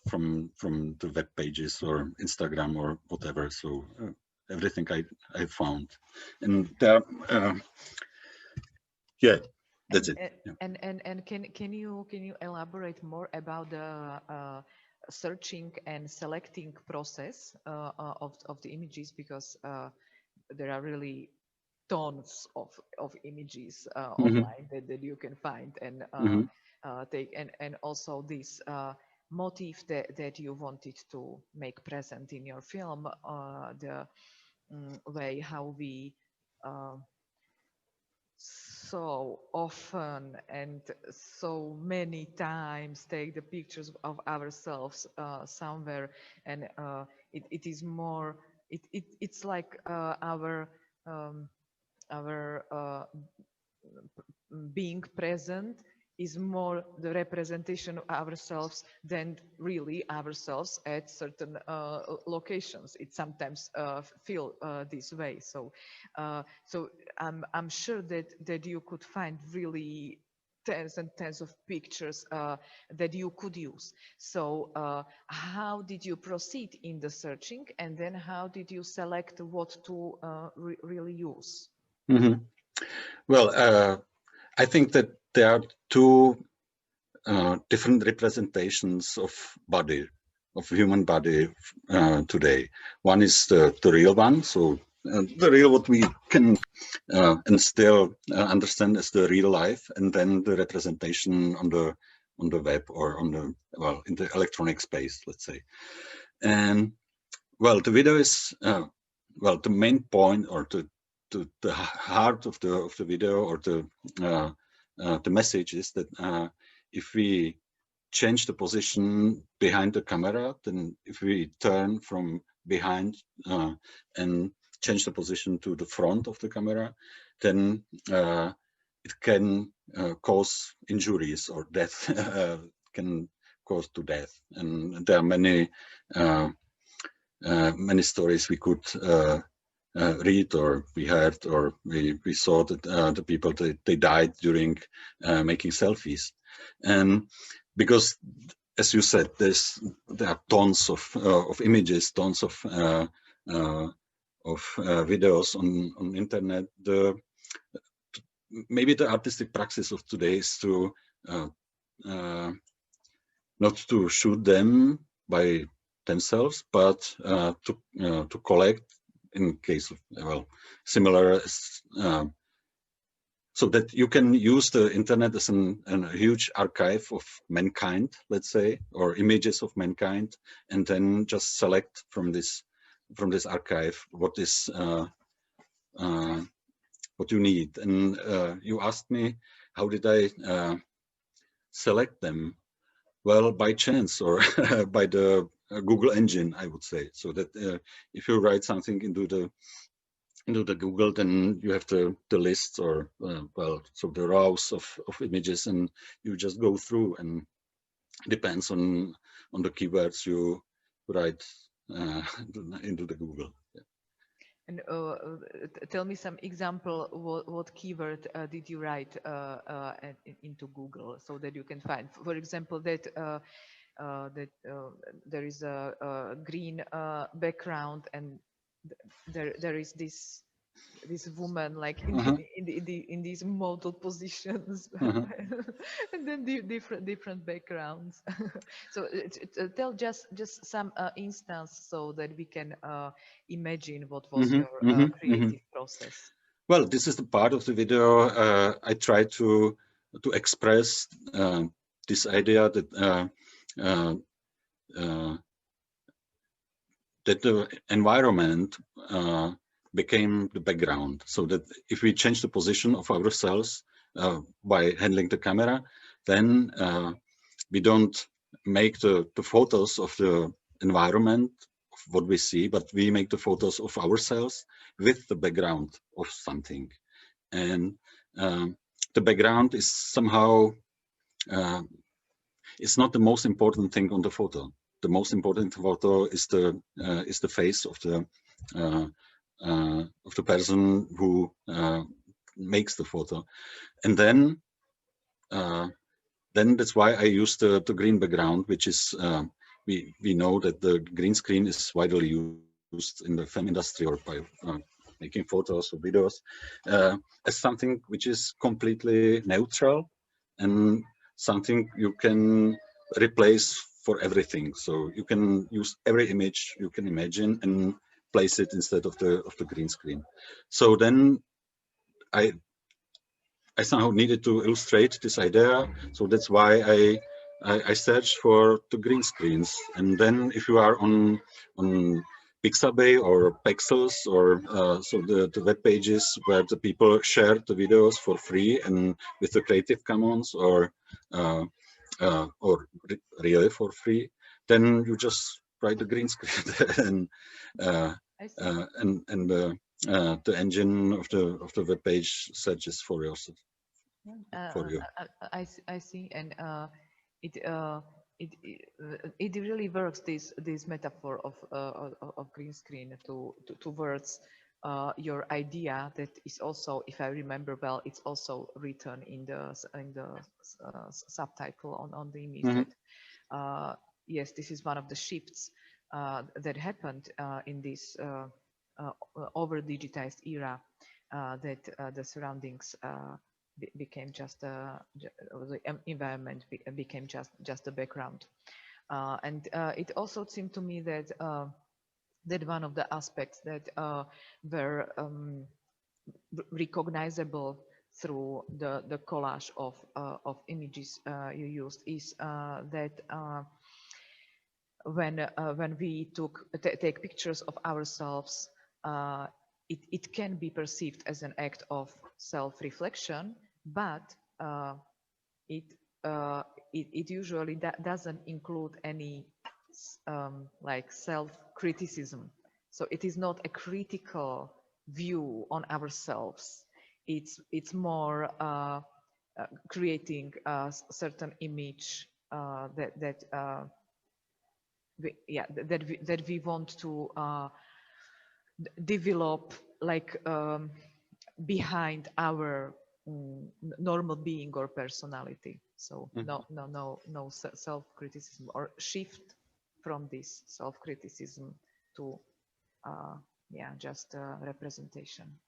from the web pages or Instagram or whatever. So everything I found, and there, yeah, that's it. And can you elaborate more about the searching and selecting process of the images, because there are really tons of images online that you can find and take, and also this motif that you wanted to make present in your film, the way how we so often and so many times take the pictures of ourselves somewhere, and it is more, it's like our being present is more the representation of ourselves than really ourselves at certain locations. It sometimes feel this way. So, so I'm sure that you could find really tens and tens of pictures that you could use. So how did you proceed in the searching, and then how did you select what to really use? Well, I think that there are two different representations of human body today. One is the real one, so the real what we can and still understand as the real life, and then the representation on the web or on the, well, in the electronic space, let's say. And well, the video is well, the main point, or the heart of the video, or the message is that if we change the position behind the camera, then if we turn from behind and change the position to the front of the camera, then it can cause injuries or death, can cause to death. And there are many many stories we could read, or we heard, or we saw that the people, they died during making selfies. And because, as you said, there are tons of images, tons of videos on internet. Maybe the artistic practice of today is to not to shoot them by themselves, but to collect in case of, well, similar, so that you can use the internet as a huge archive of mankind, let's say, or images of mankind, and then just select from this archive what is what you need. And you asked me, how did I select them? Well, by chance, or by the Google engine, I would say. So that if you write something into the Google, then you have the lists, or well, so the rows of images, and you just go through, and depends on the keywords you write into the Google. Yeah. And tell me some example. What keyword did you write into Google so that you can find, for example, that there is a green background, and there is this woman like in these model positions, and then the different backgrounds. So tell just some instance so that we can imagine what was your creative process. Well, this is the part of the video I try to express this idea that that the environment became the background, so that if we change the position of ourselves by handling the camera, then we don't make the photos of the environment, of what we see, but we make the photos of ourselves with the background of something. And the background is somehow, it's not the most important thing on the photo. The most important photo is the face of the person who makes the photo. And then that's why I use the green background, which is we know that the green screen is widely used in the film industry, or by making photos or videos, as something which is completely neutral and something you can replace for everything. So you can use every image you can imagine and place it instead of the green screen. So then I somehow needed to illustrate this idea. So that's why I searched for the green screens. And then if you are on Pixabay or Pexels, or so the web pages where the people share the videos for free and with the Creative Commons, or really for free, then you just write the green screen and the engine of the web page searches for yourself. For you. I see, and it really works, this metaphor of green screen towards your idea that is also, if I remember well, it's also written in the subtitle on the image. That yes, this is one of the shifts that happened in this over digitized era, that the surroundings became just the environment became just the background, and it also seemed to me that that one of the aspects that were recognizable through the collage of images you used is that when we take pictures of ourselves, it can be perceived as an act of self-reflection, but it usually doesn't include any like self-criticism. So it is not a critical view on ourselves. It's more creating a certain image that we want to develop, like behind our normal being or personality. So no self-criticism, or shift from this self-criticism to just representation.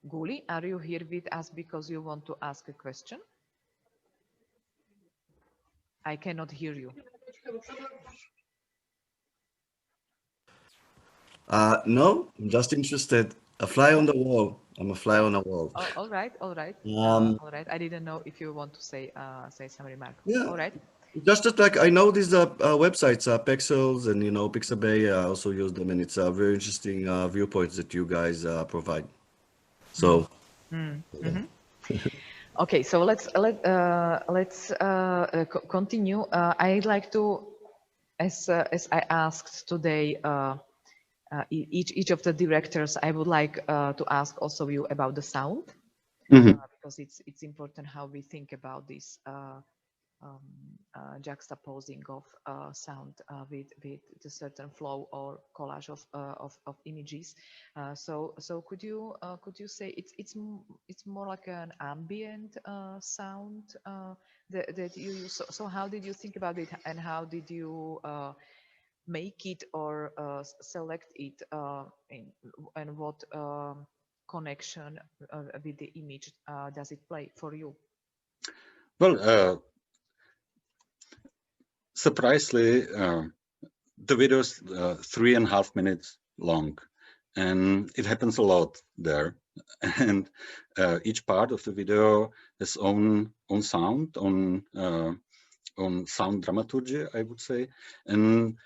Guli, are you here with us because you want to ask a question? I cannot hear you. No, I'm just interested. A fly on the wall. I'm a fly on the wall. Oh, all right, all right, Um, all right. I didn't know if you want to say some remark. Yeah. All right. Just like I know these websites, Pexels and Pixabay. I also use them, and it's very interesting viewpoints that you guys provide. So, Okay, so let's continue. I'd like to, as I asked today, each of the directors, I would like to ask also you about the sound, because it's important how we think about this juxtaposing of sound with the certain flow or collage of images. So could you say it's more like an ambient sound that you use? So how did you think about it, and how did you make it or select it, and what connection with the image does it play for you? Well, surprisingly, the video is 3.5 minutes long, and it happens a lot there. And each part of the video has own sound, on sound dramaturgy, I would say. And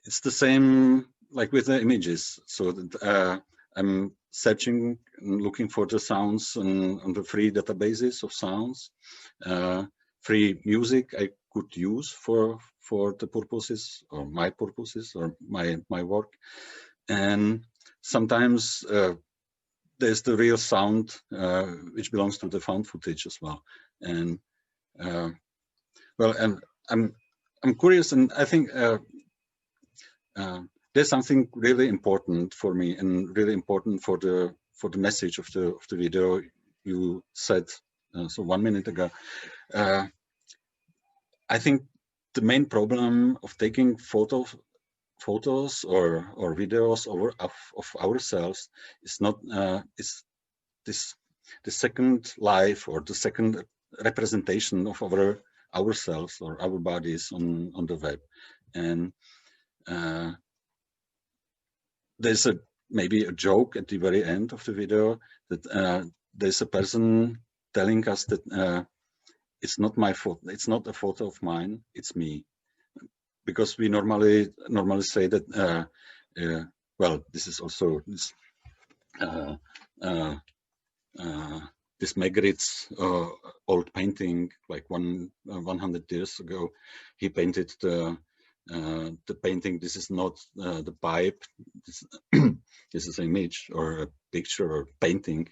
it's the same like with the images. So that, I'm searching and looking for the sounds on the free databases of sounds, free music I could use for the purposes, or my purposes, or my work. And sometimes there's the real sound which belongs to the found footage as well. And well, and I'm curious, and I think there's something really important for me, and really important for the message of the video you said so 1 minute ago. I think the main problem of taking photos or videos of ourselves is not is this the second life, or the second representation of ourselves or our bodies on the web. And there's maybe a joke at the very end of the video that there's a person telling us that it's not my photo, it's not a photo of mine, it's me. Because we normally say that well, this is also this this Magritte's old painting, like 100 years ago. He painted the painting. This is not the pipe. This is an image or a picture or painting,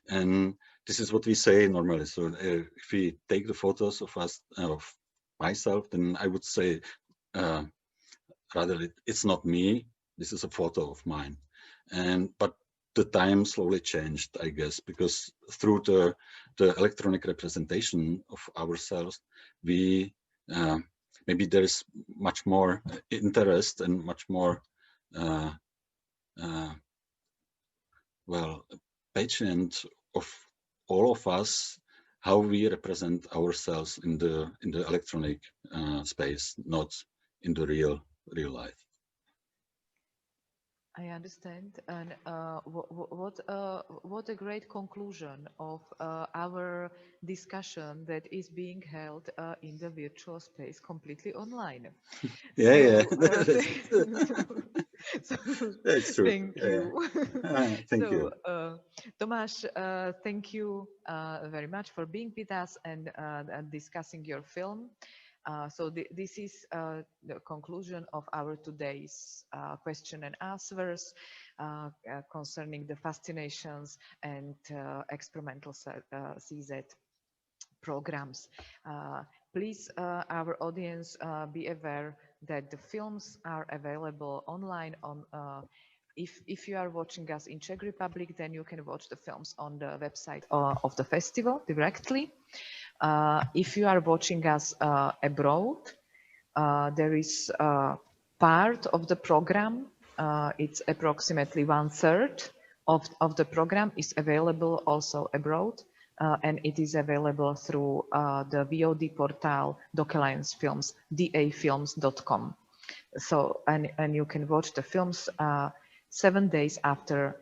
and this is what we say normally. So if we take the photos of us, of myself, then I would say rather it's not me. This is a photo of mine, but the time slowly changed, I guess, because through the electronic representation of ourselves, we maybe there is much more interest and much more well, patient of all of us, how we represent ourselves in the electronic space, not in the real life. I understand, and what a great conclusion of our discussion that is being held in the virtual space, completely online. Yeah, So, that's true. Thank you. Thank you. Tomáš, thank you very much for being with us and discussing your film. So this is the conclusion of our today's question and answers concerning the fascinations and experimental CZ programs. Please, our audience, be aware that the films are available online on if you are watching us in Czech Republic, then you can watch the films on the website of the festival directly. If you are watching us abroad, there is part of the program, it's approximately 1/3 of the program is available also abroad. and it is available through the VOD portal Doc Alliance Films, dafilms.com. So, and you can watch the films 7 days after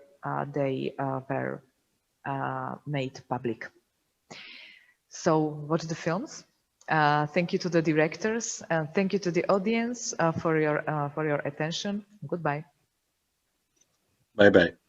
they were made public. So watch the films. Thank you to the directors, and thank you to the audience for your attention. Goodbye. Bye-bye.